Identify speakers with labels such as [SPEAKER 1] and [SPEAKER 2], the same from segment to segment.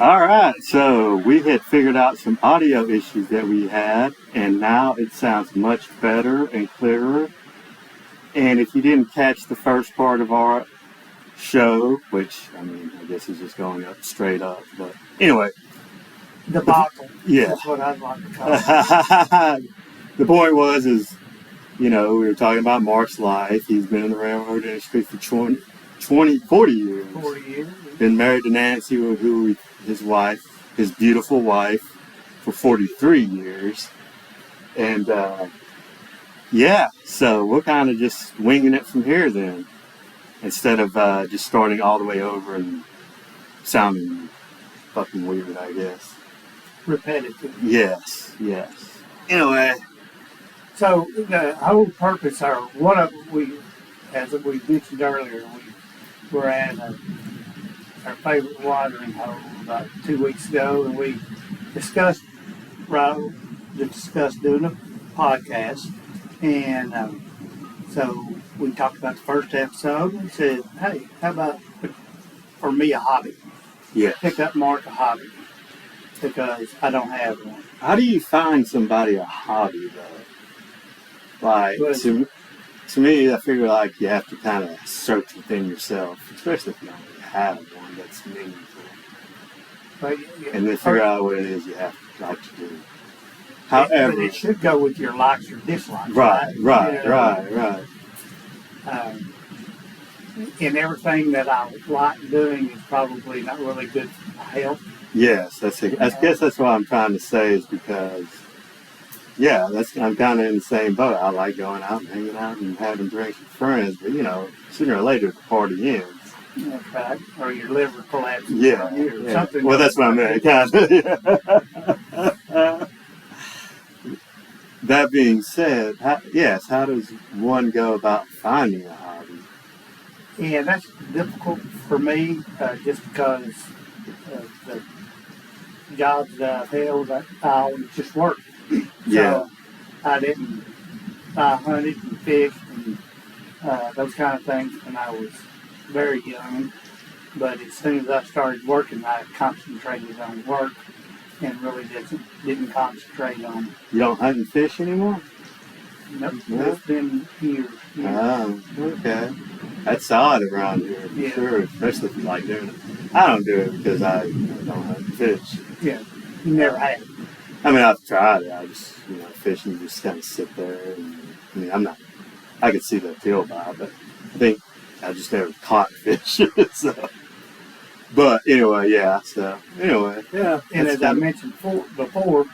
[SPEAKER 1] All right, so we had figured out some audio issues that we had, and now it sounds much better and clearer. And if you didn't catch the first part of our show, which I guess is just going up straight up, but anyway,
[SPEAKER 2] Debacle.
[SPEAKER 1] yeah.
[SPEAKER 2] That's what I'd like to call it.
[SPEAKER 1] The point was, we were talking about Mark's life. He's been in the railroad industry for 40 years.
[SPEAKER 2] 40 years.
[SPEAKER 1] Been married to Nancy, his wife, his beautiful wife, for 43 years. And, so we're kind of just winging it from here then, instead of just starting all the way over and sounding fucking weird, I guess.
[SPEAKER 2] Repetitive.
[SPEAKER 1] Yes. Anyway.
[SPEAKER 2] So the whole purpose, or one of as we mentioned earlier, we were at our favorite watering hole about 2 weeks ago, and we discussed doing a podcast, and so we talked about the first episode and said, hey, how about for me a hobby?
[SPEAKER 1] Yeah.
[SPEAKER 2] Pick up Mark a hobby, because I don't have one.
[SPEAKER 1] How do you find somebody a hobby, though? Like, to me, I figure like you have to kind of search within yourself, especially if you don't really have one that's meaningful. And then figure out what it is you have like to do. However,
[SPEAKER 2] but it should go with your likes or dislikes.
[SPEAKER 1] Right.
[SPEAKER 2] And everything that I like doing is probably not really good for my health.
[SPEAKER 1] Yes, I guess that's what I'm trying to say is because, I'm kind of in the same boat. I like going out and hanging out and having drinks with friends, but sooner or later the party ends.
[SPEAKER 2] That's right. Or your liver collapses.
[SPEAKER 1] Yeah.
[SPEAKER 2] Something.
[SPEAKER 1] Well, that's what I meant. Kind of. That being said, how does one go about finding a hobby?
[SPEAKER 2] Yeah, that's difficult for me, just because the jobs that I've held, I always just worked.
[SPEAKER 1] Yeah.
[SPEAKER 2] So I didn't hunted and fished and those kind of things when I was very young. But as soon as I started working, I concentrated on work and really didn't concentrate on.
[SPEAKER 1] You don't hunt and fish anymore?
[SPEAKER 2] Nope. No? It's been years.
[SPEAKER 1] Oh, okay. That's odd around here, for sure, especially if you like doing it. I don't do it because I don't hunt and fish.
[SPEAKER 2] Yeah, you never have.
[SPEAKER 1] I mean, I've tried it. I just, fish and just kind of sit there. And, I could see the appeal by it, but I think I just never caught fish. So. But anyway, yeah.
[SPEAKER 2] And as I mentioned before,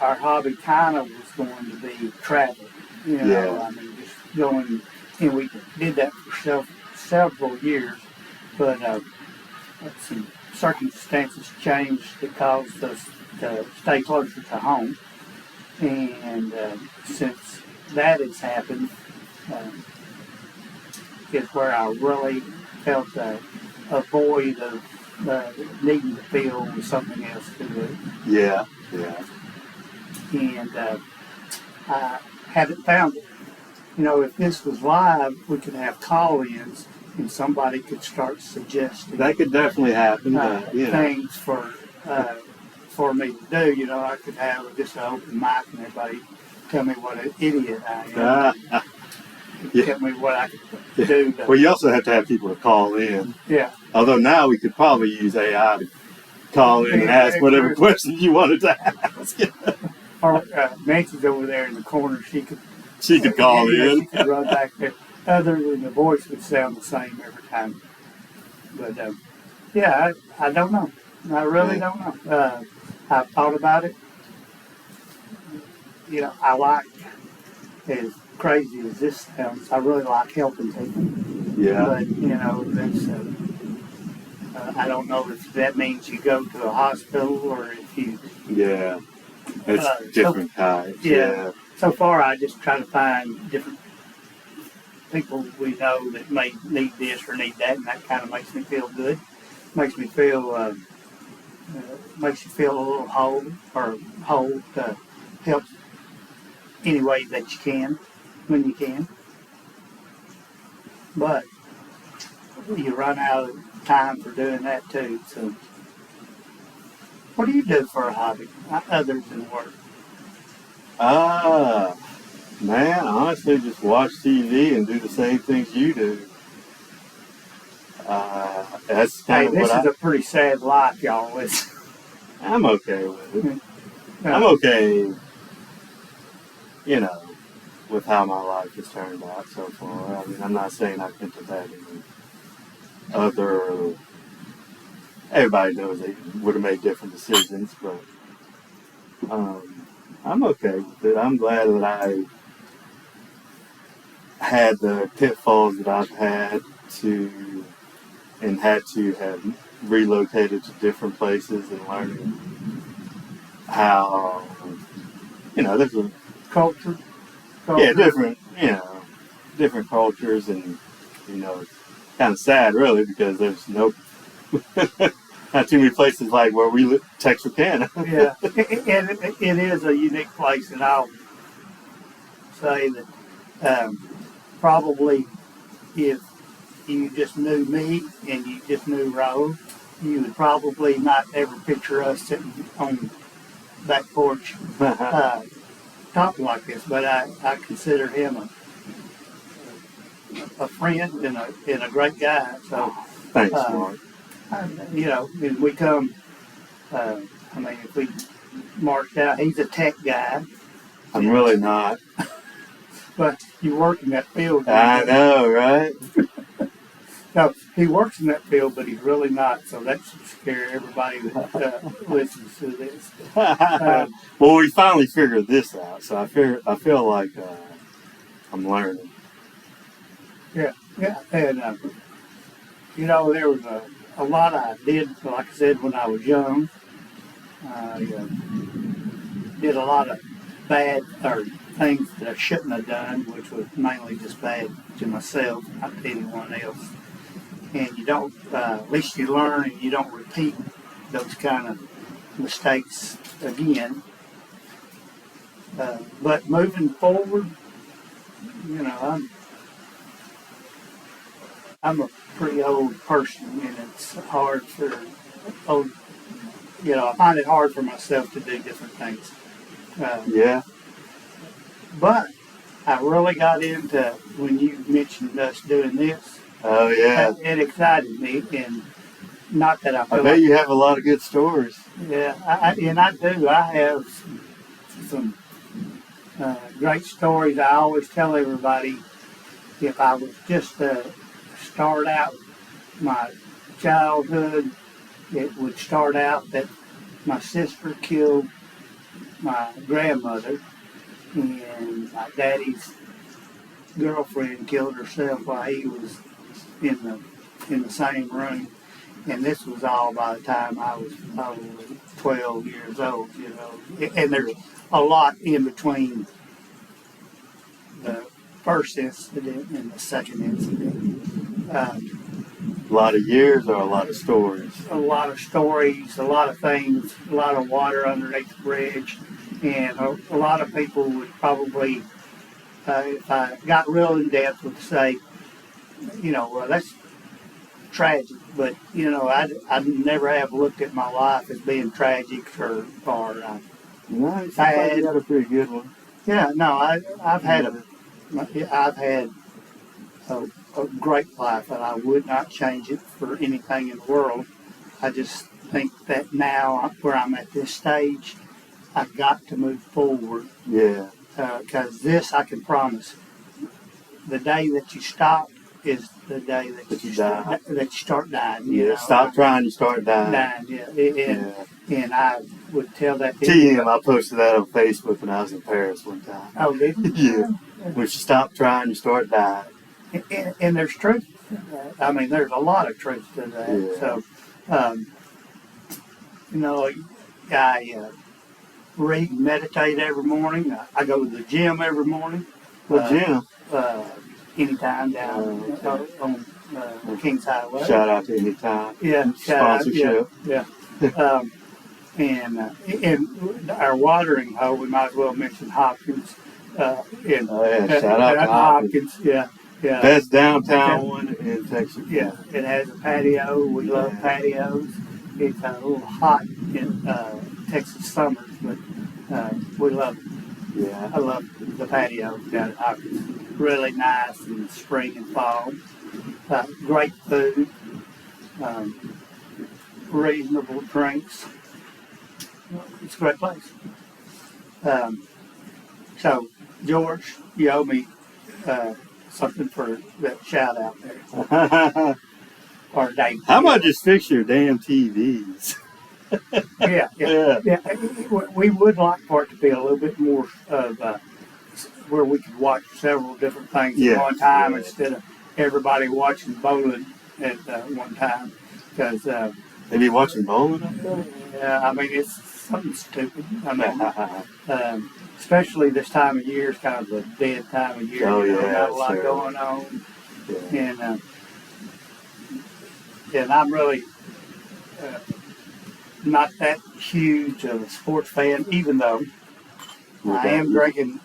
[SPEAKER 2] our hobby kind of was going to be traveling. Just going, and we did that for several years, but some circumstances changed that caused us to stay closer to home. And since that has happened, is where I really felt a void of needing to fill with something else to do.
[SPEAKER 1] Yeah.
[SPEAKER 2] And I haven't found it. If this was live, we could have call-ins and somebody could start suggesting.
[SPEAKER 1] That could definitely happen.
[SPEAKER 2] Things for me to do. I could have just an open mic and everybody tell me what an idiot I am. Tell me what I could do.
[SPEAKER 1] Well, you also have to have people to call in.
[SPEAKER 2] Yeah.
[SPEAKER 1] Although now we could probably use AI to call in and ask whatever questions you wanted to ask.
[SPEAKER 2] Or Nancy's over there in the corner. She could
[SPEAKER 1] call in.
[SPEAKER 2] She could run back there. Other than the voice would sound the same every time. But I don't know. I really don't know. I've thought about it. I like, as crazy as this sounds, I really like helping people.
[SPEAKER 1] Yeah.
[SPEAKER 2] But that's. I don't know if that means you go to a hospital or if you.
[SPEAKER 1] Yeah. It's different types.
[SPEAKER 2] Yeah. So far, I just try to find different people we know that may need this or need that, and that kind of makes me feel good. Makes me feel, makes you feel a little whole to help any way that you can, when you can. But you run out of time for doing that too. So, what do you do for a hobby other than work?
[SPEAKER 1] Man, honestly, just watch TV and do the same things you do. That's kind
[SPEAKER 2] Hey,
[SPEAKER 1] of
[SPEAKER 2] this
[SPEAKER 1] what
[SPEAKER 2] is a pretty sad life, y'all.
[SPEAKER 1] I'm okay with it. I'm
[SPEAKER 2] Uh,
[SPEAKER 1] okay, you know, with how my life has turned out so far. I mean, I'm not saying I couldn't have had any other. Everybody knows they would have made different decisions, but I'm okay with it. I'm glad that I had the pitfalls that I've had to and had to have relocated to different places and learning how, there's a,
[SPEAKER 2] culture.
[SPEAKER 1] yeah, different cultures and, it's kind of sad really because there's not too many places like where we live, Texarkana.
[SPEAKER 2] Yeah, and it is a unique place, and I'll say that probably if you just knew me and you just knew Raul, you would probably not ever picture us sitting on back porch talking like this. But I consider him a friend and a great guy. So
[SPEAKER 1] Thanks, Mark.
[SPEAKER 2] and we come. I mean, if we marched out, he's a tech guy.
[SPEAKER 1] I'm really not.
[SPEAKER 2] But you work in that field.
[SPEAKER 1] I know, right?
[SPEAKER 2] No, he works in that field, but he's really not. So that should scare everybody that listens to this.
[SPEAKER 1] Well, we finally figured this out, so I feel like I'm learning.
[SPEAKER 2] Yeah, and there was a lot I did. Like I said, when I was young, I did a lot of bad or things that I shouldn't have done, which was mainly just bad to myself, not to anyone else. And you don't, at least you learn and you don't repeat those kind of mistakes again. But moving forward, I'm a pretty old person, and it's hard for I find it hard for myself to do different things.
[SPEAKER 1] Yeah.
[SPEAKER 2] But I really got into when you mentioned us doing this.
[SPEAKER 1] Oh yeah.
[SPEAKER 2] It excited me, and not that I feel
[SPEAKER 1] I bet you have a lot of good stories.
[SPEAKER 2] Yeah, I do. I have some great stories. I always tell everybody if I was just to start out my childhood, it would start out that my sister killed my grandmother, and my daddy's girlfriend killed herself while he was in the same room. And this was all by the time I was probably 12 years old, And there's a lot in between the first incident and the second incident.
[SPEAKER 1] A lot of years or a lot of stories?
[SPEAKER 2] A lot of stories, a lot of things, a lot of water underneath the bridge. And a lot of people would probably, if I got real in depth, would say, well, that's tragic, but I never have looked at my life as being tragic or
[SPEAKER 1] No,
[SPEAKER 2] bad.
[SPEAKER 1] You got a pretty good one.
[SPEAKER 2] Yeah, no, I've had a great life, and I would not change it for anything in the world. I just think that now, where I'm at this stage, I've got to move forward.
[SPEAKER 1] Yeah.
[SPEAKER 2] Because this, I can promise, the day that you stop is the day that you start dying.
[SPEAKER 1] Yeah, stop trying, you start dying.
[SPEAKER 2] Yeah. And I would tell that to
[SPEAKER 1] TM, I posted that on Facebook when I was in Paris one time.
[SPEAKER 2] Oh, did you?
[SPEAKER 1] Yeah. When you stop trying, you start dying.
[SPEAKER 2] And there's truth to that. I mean, there's a lot of truth to that.
[SPEAKER 1] Yeah.
[SPEAKER 2] So, I read and meditate every morning. I go to the gym every morning.
[SPEAKER 1] What gym?
[SPEAKER 2] Anytime down on Kings Highway.
[SPEAKER 1] Shout out to Anytime.
[SPEAKER 2] Yeah,
[SPEAKER 1] sponsorship.
[SPEAKER 2] Yeah. And our watering hole, we might as well mention Hopkins.
[SPEAKER 1] Shout out to Hopkins.
[SPEAKER 2] Yeah. Yeah.
[SPEAKER 1] Best downtown one in Texas.
[SPEAKER 2] Yeah, it has a patio. We love patios. It's a little hot in Texas summers, but we love it.
[SPEAKER 1] Yeah.
[SPEAKER 2] I love the patio. Got it really nice in spring and fall. Great food, reasonable drinks. It's a great place. So, George, you owe me something for that shout out there. Or Dave.
[SPEAKER 1] How about just fix your damn TVs?
[SPEAKER 2] Yeah. We would like for it to be a little bit more of where we could watch several different things at one time instead of everybody watching bowling at one time. Because
[SPEAKER 1] they be watching bowling up there?
[SPEAKER 2] Yeah, I mean it's something stupid. I mean, especially this time of year is kind of a dead time of year.
[SPEAKER 1] Oh,
[SPEAKER 2] Not a lot going on, and I'm really not that huge of a sports fan, even though I am drinking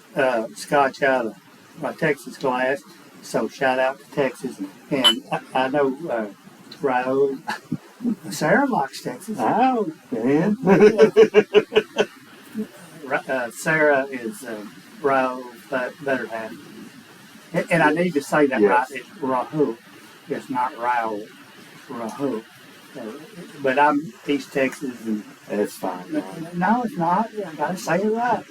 [SPEAKER 2] scotch out of my Texas glass. So shout out to Texas. And I know Raul, Sarah likes Texas.
[SPEAKER 1] Oh, man.
[SPEAKER 2] Sarah is Raul's better half. And I need to say that right. It's Rahul. It's not Raul. It's Rahul. But I'm East Texas. And
[SPEAKER 1] that's fine.
[SPEAKER 2] No, it's not. I got to say it right.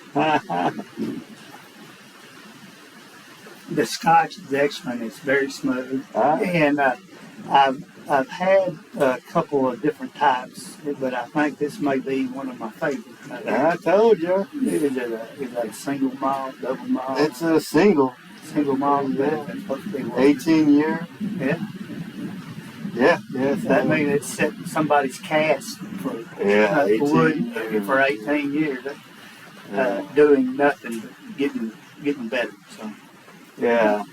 [SPEAKER 2] The scotch is excellent. It's very smooth. And I've had a couple of different types, but I think this may be one of my favorites.
[SPEAKER 1] I told you.
[SPEAKER 2] Is that a single malt, double malt?
[SPEAKER 1] It's a single.
[SPEAKER 2] Single malt. That's supposed to be
[SPEAKER 1] 18 year.
[SPEAKER 2] Yeah.
[SPEAKER 1] Yeah.
[SPEAKER 2] That means it's set somebody's cast for wood for 18 years, doing nothing but getting better. So.
[SPEAKER 1] Yeah.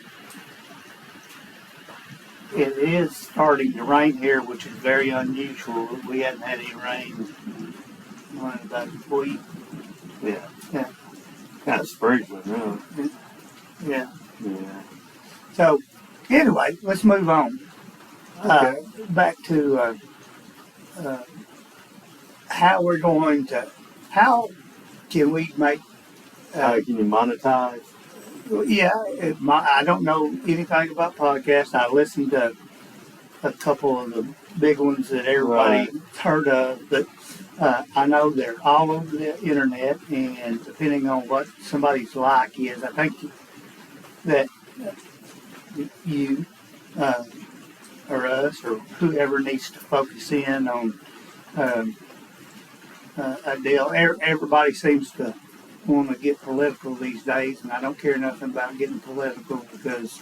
[SPEAKER 2] It is starting to rain here, which is very unusual. We hadn't had any rain in about a week.
[SPEAKER 1] Yeah.
[SPEAKER 2] Yeah.
[SPEAKER 1] Kind of sprinkling, huh?
[SPEAKER 2] Yeah.
[SPEAKER 1] Yeah.
[SPEAKER 2] So, anyway, let's move on.
[SPEAKER 1] Okay.
[SPEAKER 2] Back to how we're going to, how can we make...
[SPEAKER 1] how can you monetize?
[SPEAKER 2] Yeah, I don't know anything about podcasts. I listened to a couple of the big ones that everybody heard of, but I know they're all over the internet, and depending on what somebody's like is, I think that you or us or whoever needs to focus in on a deal. Everybody seems to want to get political these days, and I don't care nothing about getting political because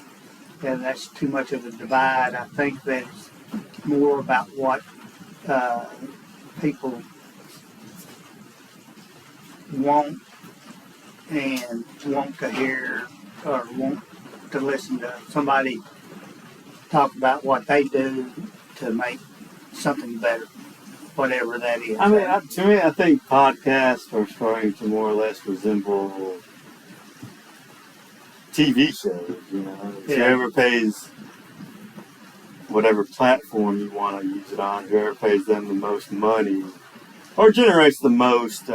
[SPEAKER 2] that's too much of a divide. I think that it's more about what people want and want to hear or want to listen to somebody talk about what they do to make something better. Whatever that is.
[SPEAKER 1] I mean, to me, I think podcasts are starting to more or less resemble TV shows. Whoever pays whatever platform you want to use it on, whoever pays them the most money or generates the most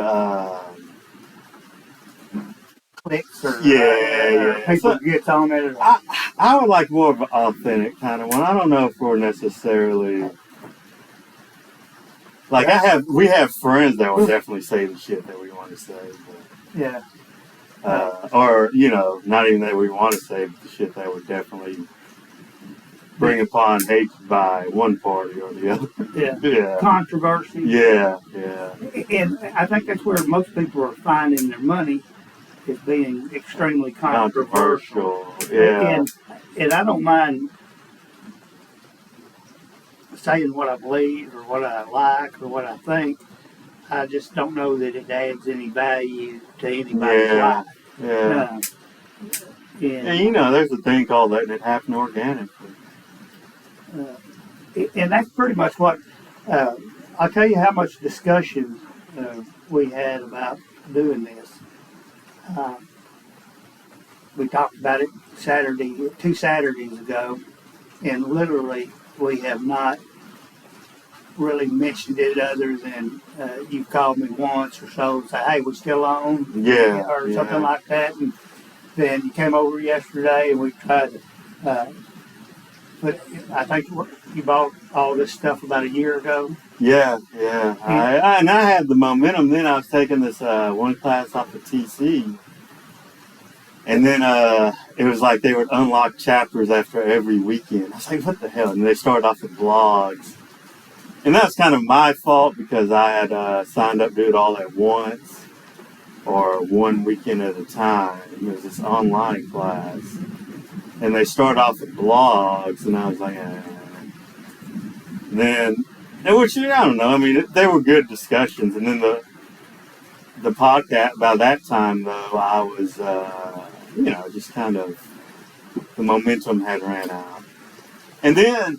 [SPEAKER 2] clicks or
[SPEAKER 1] people
[SPEAKER 2] gets on it.
[SPEAKER 1] I would like more of an authentic kind of one. I don't know if we're necessarily... Like we have friends that will definitely say the shit that we want to say. But, or, not even that we want to say, but the shit that would definitely bring upon hate by one party or the other.
[SPEAKER 2] Yeah. Controversy.
[SPEAKER 1] Yeah.
[SPEAKER 2] And I think that's where most people are finding their money is being extremely controversial.
[SPEAKER 1] Yeah.
[SPEAKER 2] And I don't mind saying what I believe or what I like or what I think. I just don't know that it adds any value to anybody's life.
[SPEAKER 1] Yeah. There's a thing called letting it happen organically.
[SPEAKER 2] And that's pretty much what, I'll tell you how much discussion we had about doing this. we talked about it two Saturdays ago, and literally we have not really mentioned it other than you've called me once or so and say, hey, we still on?
[SPEAKER 1] Yeah.
[SPEAKER 2] Or something like that. And then you came over yesterday and we tried to, but I think you bought all this stuff about a year ago.
[SPEAKER 1] Yeah. I had the momentum. Then I was taking this one class off of TC. And then it was like they would unlock chapters after every weekend. I was like, what the hell? And they started off with blogs. And that's kind of my fault because I had signed up to do it all at once or one weekend at a time. It was this online class. And they started off with blogs, and I was like, Then, which, I don't know, I mean, they were good discussions. And then the podcast, by that time, though, I was, just kind of, the momentum had ran out. And then,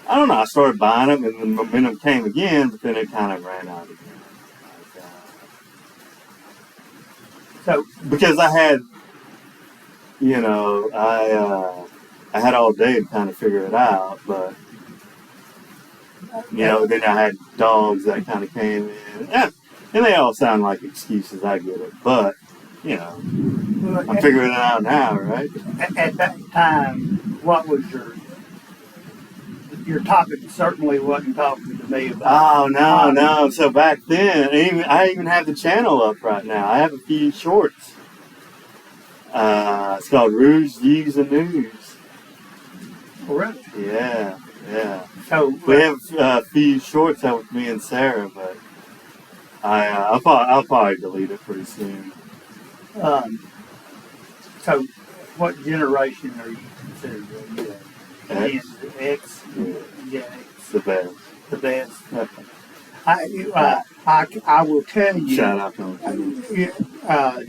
[SPEAKER 1] I don't know, I started buying them, and the momentum came again, but then it kind of ran out again.
[SPEAKER 2] So,
[SPEAKER 1] because I had, I had all day to kind of figure it out, but, then I had dogs that kind of came in, and they all sound like excuses, I get it, but, I'm figuring it out now, right?
[SPEAKER 2] At that time, what was your topic? Certainly wasn't talking to me about.
[SPEAKER 1] Oh, no. So back then, I even have the channel up right now. I have a few shorts. It's called Rouge, Views, and News.
[SPEAKER 2] Oh, really?
[SPEAKER 1] Yeah.
[SPEAKER 2] So
[SPEAKER 1] we have a few shorts out with me and Sarah, but I'll probably delete it pretty soon.
[SPEAKER 2] So, what generation are you considered?
[SPEAKER 1] X.
[SPEAKER 2] X.
[SPEAKER 1] Yeah.
[SPEAKER 2] X.
[SPEAKER 1] The best.
[SPEAKER 2] The best. I will tell you.
[SPEAKER 1] Shout out to them.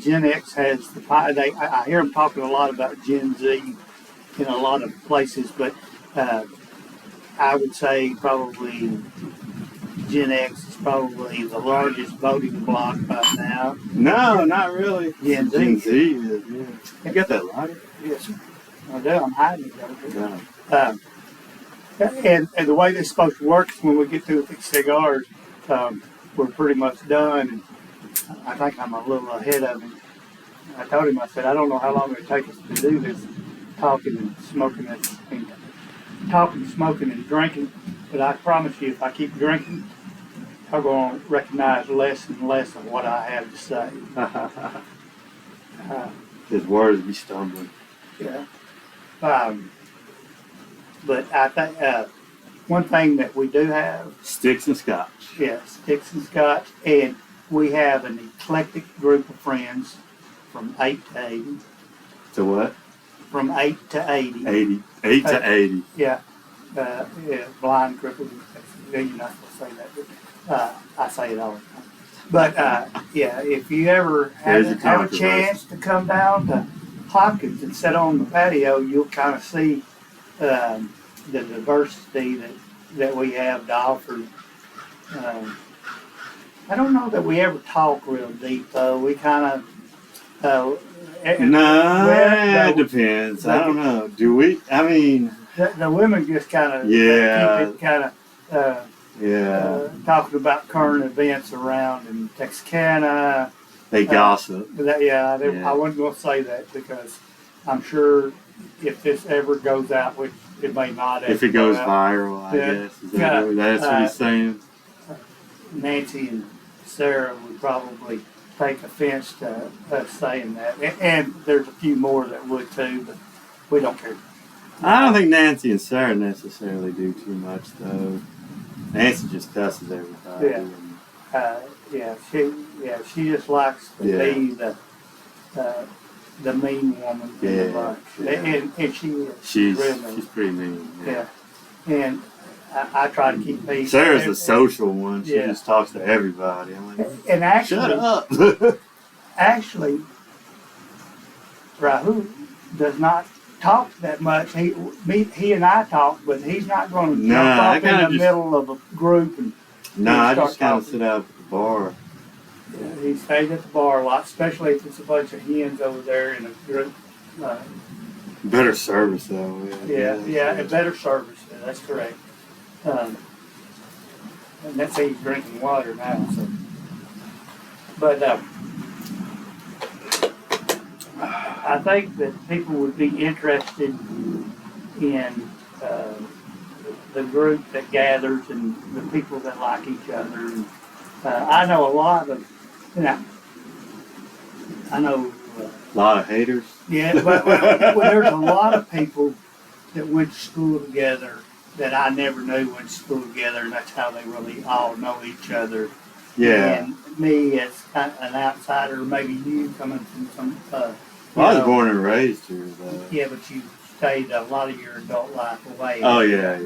[SPEAKER 2] Gen X has the. I hear them talking a lot about Gen Z in a lot of places, but I would say probably Gen X is probably the largest voting bloc by now.
[SPEAKER 1] No, not really.
[SPEAKER 2] Gen Z.
[SPEAKER 1] Gen Z is, yeah. You got that lighter?
[SPEAKER 2] Yes, sir. I do. I'm hiding it.
[SPEAKER 1] Yeah.
[SPEAKER 2] And the way this is supposed to work is when we get through with these cigars, we're pretty much done. And I think I'm a little ahead of him. I told him, I said, I don't know how long it'll take us to do this, talking and smoking and drinking. But I promise you, if I keep drinking, I'm going to recognize less and less of what I have to say.
[SPEAKER 1] His words be stumbling.
[SPEAKER 2] Yeah. But I think one thing that we do have...
[SPEAKER 1] Sticks and scotch.
[SPEAKER 2] Yeah, sticks and scotch. And we have an eclectic group of friends from 8 to 80.
[SPEAKER 1] To what?
[SPEAKER 2] From 8 to 80.
[SPEAKER 1] 8 to 80.
[SPEAKER 2] Yeah. Blind, crippled. You're not supposed to say that, but I say it all the time. But, if you ever have a chance to come down to Hopkins and sit on the patio, you'll kind of see the diversity that we have to offer. I don't know that we ever talk real deep, though. We kind of... it
[SPEAKER 1] depends. I don't know. Do we? I mean...
[SPEAKER 2] The women just kind of
[SPEAKER 1] keep
[SPEAKER 2] it kind of talking about current events around in Texarkana.
[SPEAKER 1] They gossip.
[SPEAKER 2] I wasn't going to say that because I'm sure if this ever goes out, which it may not.
[SPEAKER 1] If it goes viral, I guess. That's what he's saying?
[SPEAKER 2] Nancy and Sarah would probably take offense to us saying that. And there's a few more that would too, but we don't care.
[SPEAKER 1] I don't think Nancy and Sarah necessarily do too much, though. Nancy just cusses everybody.
[SPEAKER 2] She just likes to be the mean woman in the bunch. And she is.
[SPEAKER 1] She's pretty mean. Yeah.
[SPEAKER 2] And I try to keep peace.
[SPEAKER 1] Sarah's the social one. She just talks to everybody. I'm like,
[SPEAKER 2] and actually,
[SPEAKER 1] shut up.
[SPEAKER 2] Actually, Rahul does not talk that much. He and I talk, but he's not going to jump off in the middle of a group and
[SPEAKER 1] I just kind of sit out at the bar.
[SPEAKER 2] Yeah, he stays at the bar a lot, especially if it's a bunch of hens over there in a group.
[SPEAKER 1] Better service though.
[SPEAKER 2] And better service. That's correct. And that's how he's drinking water now. So, but I think that people would be interested in the group that gathers and the people that like each other. And, I know a lot of, I know.
[SPEAKER 1] A lot of haters.
[SPEAKER 2] Yeah, well, there's a lot of people that went to school together that I never knew went to school together, and that's how they really all know each other.
[SPEAKER 1] Yeah.
[SPEAKER 2] And me as kind of an outsider, maybe you coming from some.
[SPEAKER 1] Well, I was born and raised here, though.
[SPEAKER 2] Yeah, but you stayed a lot of your adult life away.
[SPEAKER 1] Oh yeah.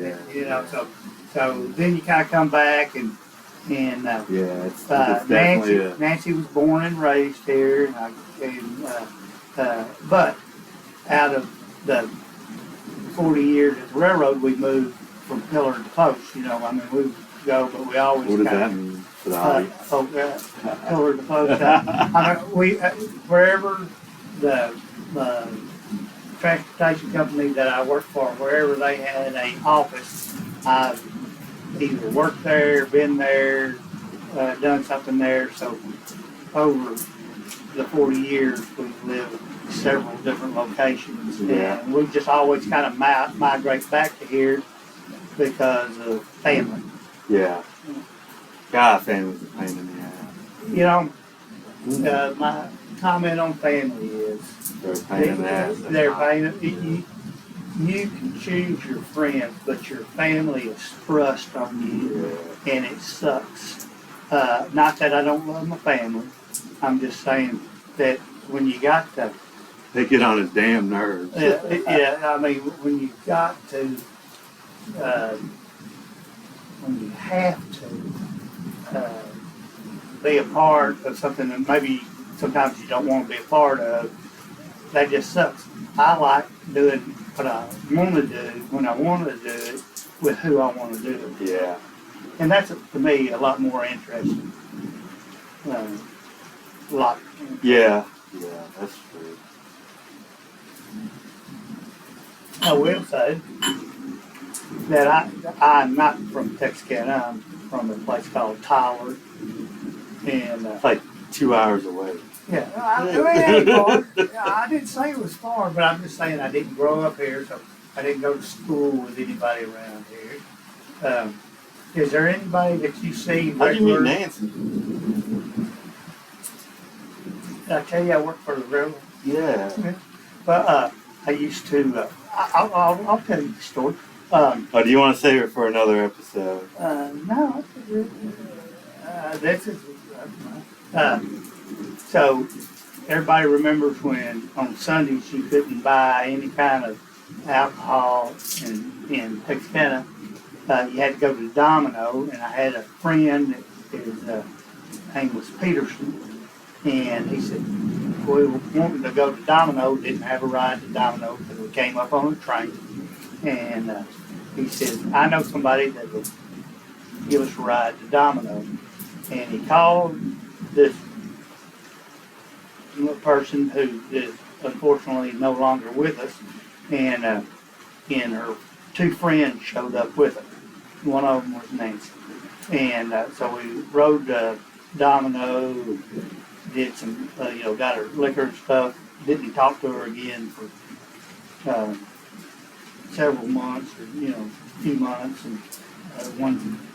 [SPEAKER 2] So then you kind of come back and
[SPEAKER 1] yeah, it's definitely
[SPEAKER 2] Nancy was born and raised here, but out of the 40 years at the railroad, we moved from pillar to post. We would go, but we always.
[SPEAKER 1] What does that mean for the audience?
[SPEAKER 2] Pillar to post. Wherever the transportation company that I worked for, wherever they had an office, I've either worked there, been there, done something there. So over the 40 years, we've lived several different locations, and we just always kind of migrate back to here because of family.
[SPEAKER 1] Yeah. God, family's a pain in the ass.
[SPEAKER 2] My comment on family is
[SPEAKER 1] they're a pain in the ass.
[SPEAKER 2] They're pain. You can choose your friends, but your family is thrust on you, and it sucks. Not that I don't love my family. I'm just saying that when you got to,
[SPEAKER 1] they get on his damn nerves.
[SPEAKER 2] When you got to, when you have to be a part of something that maybe sometimes you don't want to be a part of, that just sucks. I like doing what I want to do when I want to do it with who I want to do it.
[SPEAKER 1] Yeah.
[SPEAKER 2] And that's, to me, a lot more interesting.
[SPEAKER 1] Yeah, that's true.
[SPEAKER 2] I will say that I'm not from Texarkana. I'm from a place called Tyler. And
[SPEAKER 1] it's like 2 hours away.
[SPEAKER 2] Yeah, it ain't far. I didn't say it was far, but I'm just saying I didn't grow up here, so I didn't go to school with anybody around here. Is there anybody that you see?
[SPEAKER 1] How'd you meet Nancy?
[SPEAKER 2] Did I tell you I worked for the railroad?
[SPEAKER 1] Yeah.
[SPEAKER 2] But I used to. I'll tell you the story.
[SPEAKER 1] Do you want to save it for another episode?
[SPEAKER 2] No. This is. So everybody remembers when on Sundays you couldn't buy any kind of alcohol in Texarkana. You had to go to Domino, and I had a friend that his name was Peterson, and he said we wanted to go to Domino, didn't have a ride to Domino because we came up on a train, and he said, I know somebody that will give us a ride to Domino, and he called this person who is unfortunately no longer with us, and her two friends showed up with her. One of them was Nancy, and so we rode Domino, did some, got her liquor and stuff. Didn't talk to her again for several months, or a few months. And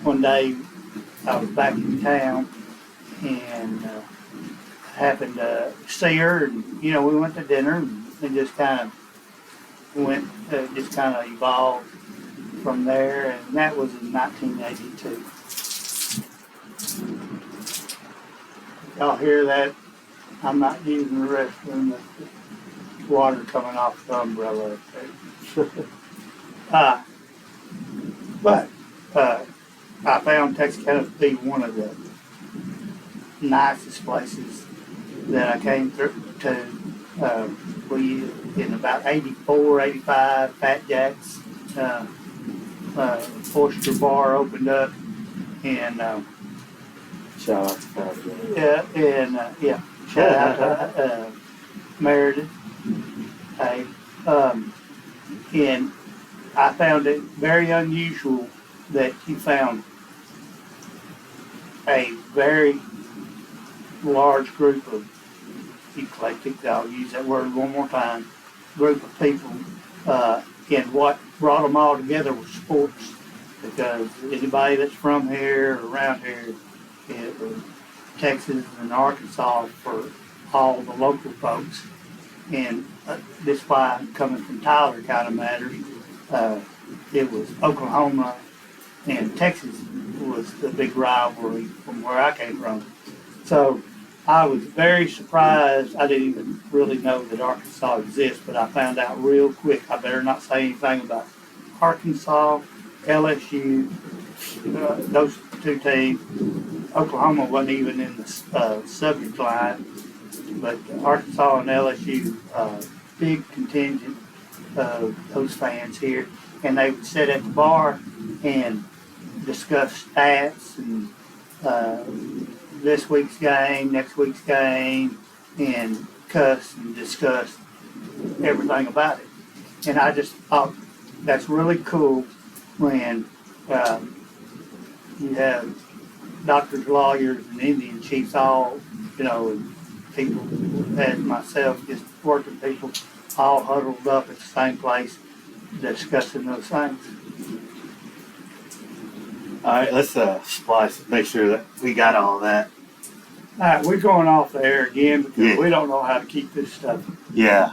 [SPEAKER 2] one day I was back in town and happened to see her, and we went to dinner, and it just kind of evolved from there, and that was in 1982. Y'all hear that? I'm not using the restroom. There's water coming off the umbrella up there. But I found Texarkana to be one of the nicest places that I came through to. We in about 84, 85, Fat Jack's oyster bar opened up, and
[SPEAKER 1] shout out to Fat Jack.
[SPEAKER 2] shout out to Meredith. Okay. And I found it very unusual that you found a very large group of eclectic, I'll use that word one more time, group of people, and what brought them all together was sports. Because anybody that's from here or around here, it was Texas and Arkansas for all the local folks. And this why coming from Tyler kind of matters. It was Oklahoma and Texas was the big rivalry from where I came from. So I was very surprised. I didn't even really know that Arkansas exists, but I found out real quick. I better not say anything about Arkansas, LSU, those two teams. Oklahoma wasn't even in the subject line, but Arkansas and LSU, big contingent of those fans here, and they would sit at the bar and discuss stats and this week's game, next week's game, and cuss and discuss everything about it. And I just thought that's really cool when you have doctors, lawyers, and Indian chiefs all, and people as myself, just working people, all huddled up at the same place discussing those things.
[SPEAKER 1] All right, let's splice, make sure that we got all that.
[SPEAKER 2] All right, we're going off the air again because
[SPEAKER 1] Yeah.
[SPEAKER 2] we don't know how to keep this stuff.
[SPEAKER 1] Yeah.